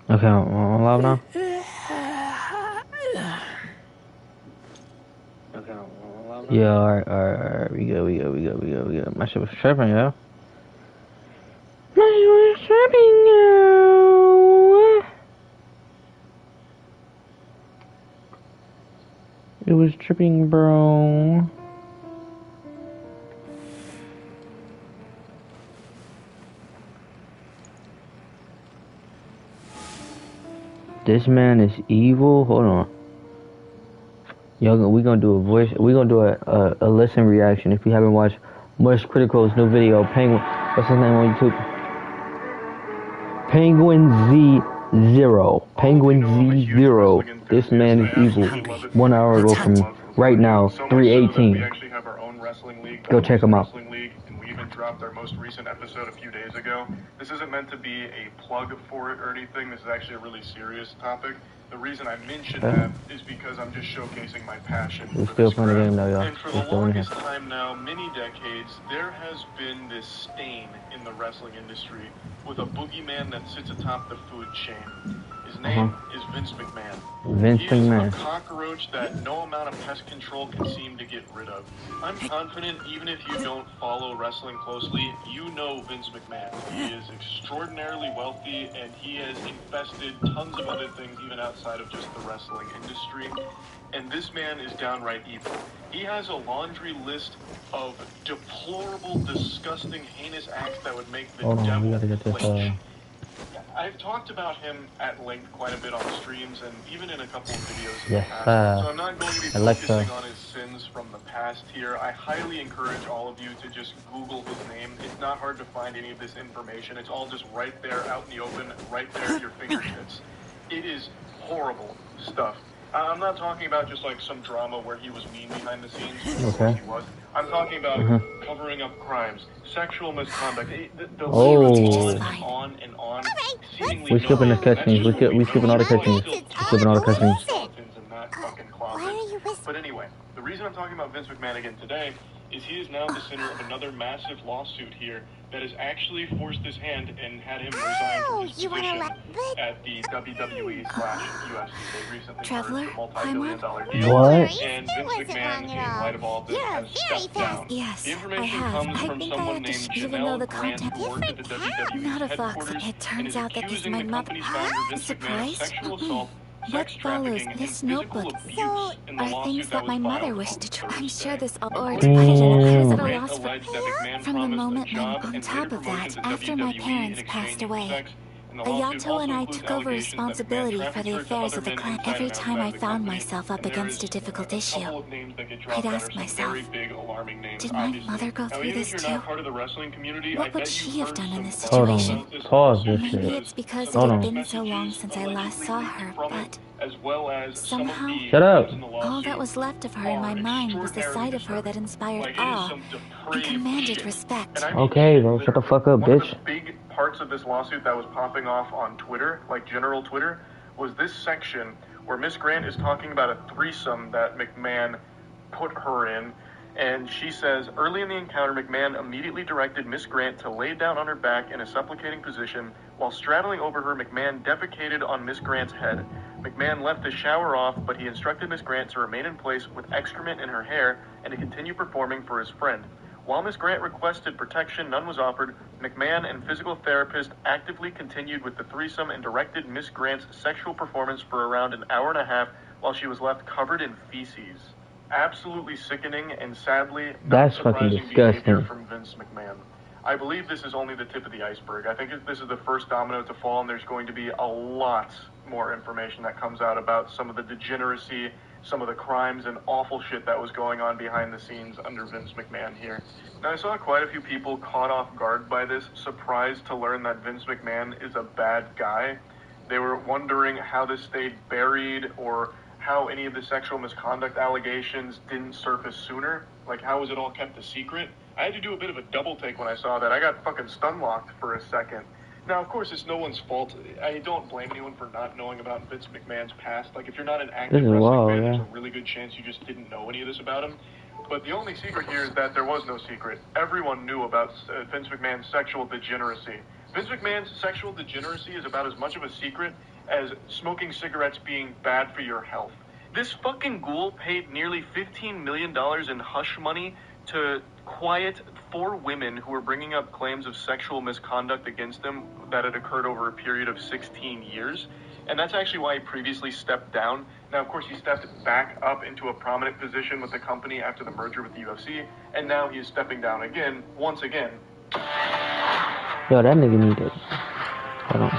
Okay, I'm live now. Yeah, alright. We go. My shit was tripping, yo. My shit was tripping, yo. It was tripping, bro. This man is evil. Hold on. Yo, we gonna do a voice. We gonna do a listen reaction. If you haven't watched Mush Critical's new video, Penguin. What's his name on YouTube? Penguin Z0. Penguin Z0. This man is evil. 1 hour ago from right now, 3:18. Go check him out. Dropped our most recent episode a few days ago. This isn't meant to be a plug for it or anything. This is actually a really serious topic. The reason I mention that is because I'm just showcasing my passion for this crap. And for the longest time now, many decades, there has been this stain in the wrestling industry with a boogeyman that sits atop the food chain. His name is Vince McMahon. He is a cockroach that no amount of pest control can seem to get rid of. I'm confident even if you don't follow wrestling closely, you know Vince McMahon. He is extraordinarily wealthy and he has infested tons of other things even outside of just the wrestling industry. And this man is downright evil. He has a laundry list of deplorable, disgusting, heinous acts that would make the devil flinch. I've talked about him at length quite a bit on streams and even in a couple of videos in the past. So I'm not going to be focusing on his sins from the past here. I highly encourage all of you to just Google his name. It's not hard to find any of this information. It's all just right there out in the open, right there at your fingertips. It is horrible stuff. I'm not talking about just like some drama where he was mean behind the scenes. Of course he was. I'm talking about covering up crimes, sexual misconduct. The list on and on. We're skipping the cutscenes. We're skipping all the cutscenes. But anyway, the reason I'm talking about Vince McMahon again today is he is now the center of another massive lawsuit here that has actually forced his hand and had him resign from his position at the WWE/UFC. They recently Traveler, merged a multi-billion-dollar deal. What? And Vince McMahon, in light of all this, has stepped down. Yes, The I information have. comes from someone named Even though the Janelle Grant, content who worked at the WWE not a fox. headquarters It and turns is out that this is accusing my the mother. company's founder, Vince McMahon, of Surprised? sexual assault, What sex follows trafficking, and this physical notebook? abuse in the Are lawsuit things that that my was mother filed wished to try. I'm Thursday. sure this all or According put it to in. I was at a Grant loss for alleged that McMahon from the promised moment a job on and top later of that, promotion to after my WWE parents in passed exchange for away. sex. And the lawsuit Ayato and also I includes took over allegations that McMahon responsibility for the trafficked her to affairs other of the men clan. inside Every and time outside I the found company. myself up And there against a is difficult a issue, couple of names that get I'd dropped that ask are some myself, very big alarming names, did my obviously. mother go Now, through even this if you're too? not part of the wrestling community, I What would bet she you've have heard done in some this Hold on. situation? Pause this Maybe shit. it's because it Hold had on. been so long since I last saw her, but as well as somehow, some of the Shut up. in the all lawsuit that was left of her in my mind was the sight of her that inspired awe and commanded respect. Okay, bro, shut the fuck up, One of bitch. the big parts of this lawsuit that was popping off on Twitter, like general Twitter, was this section where Miss Grant is talking about a threesome that McMahon put her in. And she says, early in the encounter, McMahon immediately directed Miss Grant to lay down on her back in a supplicating position. While straddling over her, McMahon defecated on Miss Grant's head. McMahon left the shower off, but he instructed Miss Grant to remain in place with excrement in her hair and to continue performing for his friend. While Miss Grant requested protection, none was offered. McMahon and physical therapist actively continued with the threesome and directed Miss Grant's sexual performance for around an hour and a half while she was left covered in feces. Absolutely sickening and sadly That's fucking disgusting. from Vince McMahon. I believe this is only the tip of the iceberg. I think this is the first domino to fall, and there's going to be a lot more information that comes out about some of the degeneracy, some of the crimes and awful shit that was going on behind the scenes under Vince McMahon here. Now, I saw quite a few people caught off guard by this, surprised to learn that Vince McMahon is a bad guy. They were wondering how this stayed buried or how any of the sexual misconduct allegations didn't surface sooner. Like, how was it all kept a secret? I had to do a bit of a double take when I saw that. I got fucking stun-locked for a second. Now, of course, it's no one's fault. I don't blame anyone for not knowing about Vince McMahon's past. Like, if you're not an active wrestling fan, there's a really good chance you just didn't know any of this about him. But the only secret here is that there was no secret. Everyone knew about Vince McMahon's sexual degeneracy. Vince McMahon's sexual degeneracy is about as much of a secret as smoking cigarettes being bad for your health. This fucking ghoul paid nearly $15 million in hush money to quiet 4 women who were bringing up claims of sexual misconduct against them that had occurred over a period of 16 years. And that's actually why he previously stepped down. Now, of course, he stepped back up into a prominent position with the company after the merger with the UFC, and now he is stepping down again, once again. Yo, that nigga needed. Hold on.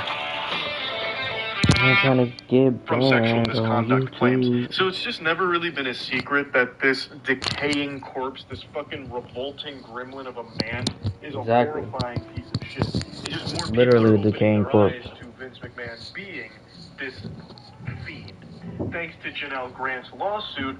I'm trying to get from sexual misconduct claims. So it's just never really been a secret that this decaying corpse, this fucking revolting gremlin of a man, is a horrifying piece of shit. It's just more literally a decaying corpse. To Vince McMahon being this fiend. Thanks to Janelle Grant's lawsuit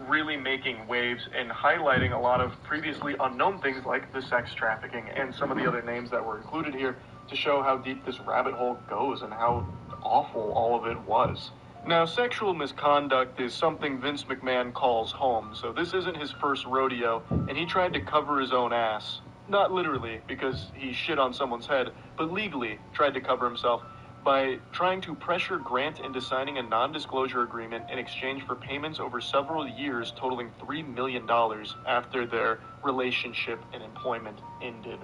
really making waves and highlighting a lot of previously unknown things like the sex trafficking and some of the other names that were included here to show how deep this rabbit hole goes and how awful all of it was. Now, sexual misconduct is something Vince McMahon calls home, so this isn't his first rodeo, and he tried to cover his own ass. Not literally, because he shit on someone's head, but legally tried to cover himself by trying to pressure Grant into signing a non-disclosure agreement in exchange for payments over several years totaling $3 million after their relationship and employment ended.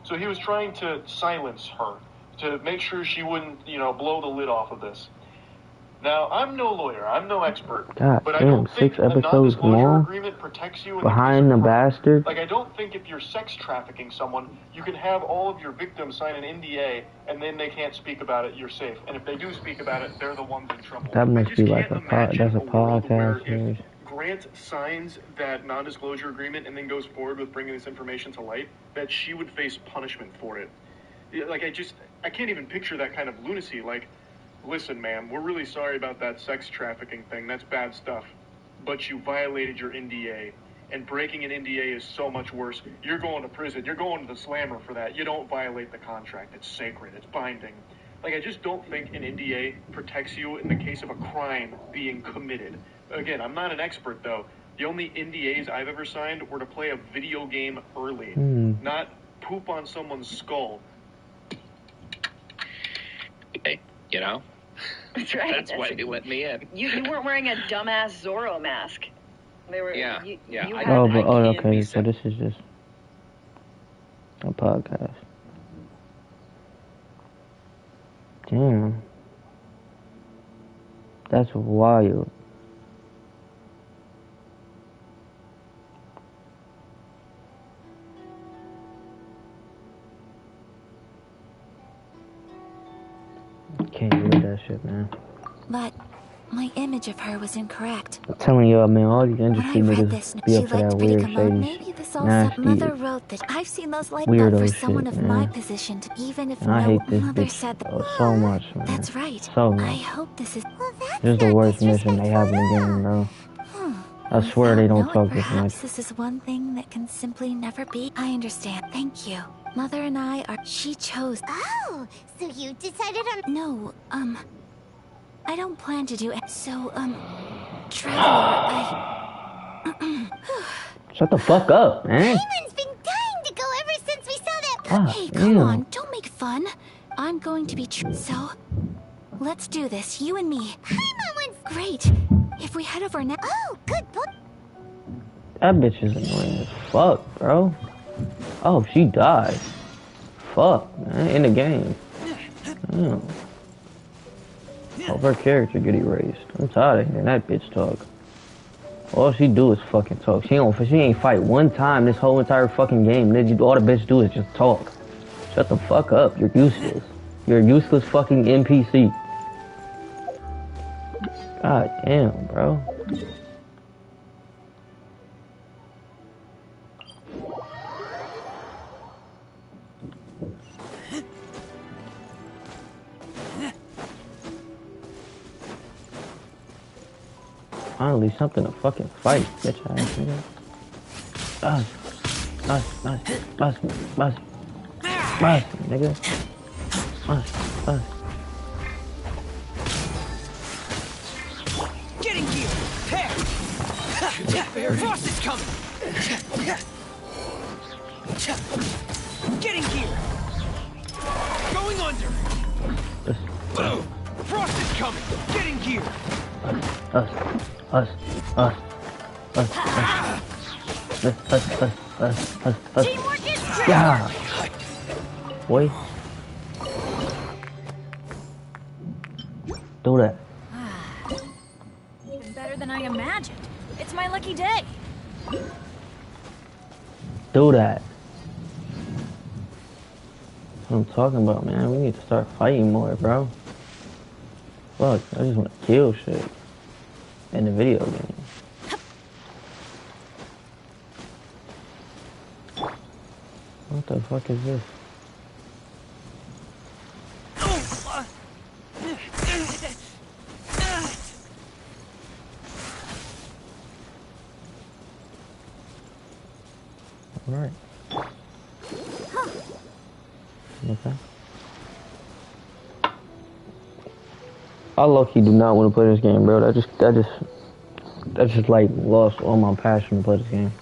So he was trying to silence her, to make sure she wouldn't, blow the lid off of this. Now, I'm no lawyer, I'm no expert, God, but I don't think 6 episodes a non-disclosure long? agreement protects you in Behind the bastard? Like, I don't think if you're sex trafficking someone, you can have all of your victims sign an NDA, and then they can't speak about it, you're safe. And if they do speak about it, they're the ones in trouble. That must be like that's a podcast series. Grant signs that non-disclosure agreement and then goes forward with bringing this information to light, that she would face punishment for it. Like, I can't even picture that kind of lunacy. Like, listen, ma'am, we're really sorry about that sex trafficking thing. That's bad stuff. But you violated your NDA. And breaking an NDA is so much worse. You're going to prison. You're going to the slammer for that. You don't violate the contract. It's sacred. It's binding. Like, I just don't think an NDA protects you in the case of a crime being committed. Again, I'm not an expert, though. The only NDAs I've ever signed were to play a video game early, not poop on someone's skull. That's right. That's why they let me in. You weren't wearing a dumbass Zorro mask. They were. Yeah. Okay. So this is just a podcast. Damn. That's wild. Can't read that shit, man. But my image of her was incorrect. I'm telling y'all, man, all these industry when I read niggas this, be she up for liked that pretty weird, commode. shady, Maybe this all nasty, Mother wrote that. I've seen those like that weirdo for shit, someone of man. my position, even if And I hate this Mother bitch said that. so much, man. That's right. So I much. hope this is. Well, This is the worst mission they have in the game, bro. I swear they don't talk this much. Perhaps this is one thing that can simply never be. I understand. Thank you. Mother and I are. She chose. Oh, so you decided on. No, I don't plan to do it. So, Traveler, Shut the fuck up, man. Raymond's been dying to go ever since we saw that. Hey, come on, don't make fun. I'm going to be so, let's do this, you and me. Hi, Mom wants. Great. If we head over now. Oh, good boy. That bitch is annoying as fuck, bro. Oh, she died. Fuck, man, in the game. Damn. Hope her character get erased. I'm tired of hearing that bitch talk. All she do is fucking talk. She ain't fight one time this whole entire fucking game. All the bitch do is just talk. Shut the fuck up. You're useless. You're a useless fucking NPC. God damn, bro. Finally, something to fucking fight, bitch ass nigga. Bust, nigga. Bust. Get in gear! Hey! Frost is coming! Get in gear! Going under! Frost is coming! Get in gear! Us. Teamwork is great. Yeah. Wait. Do that. Even better than I imagined. It's my lucky day. Do that. What I'm talking about, man. We need to start fighting more, bro. Fuck, I just want to kill shit in the video game. What the fuck is this? Alright. Okay. I low-key do not want to play this game, bro. I just like lost all my passion to play this game.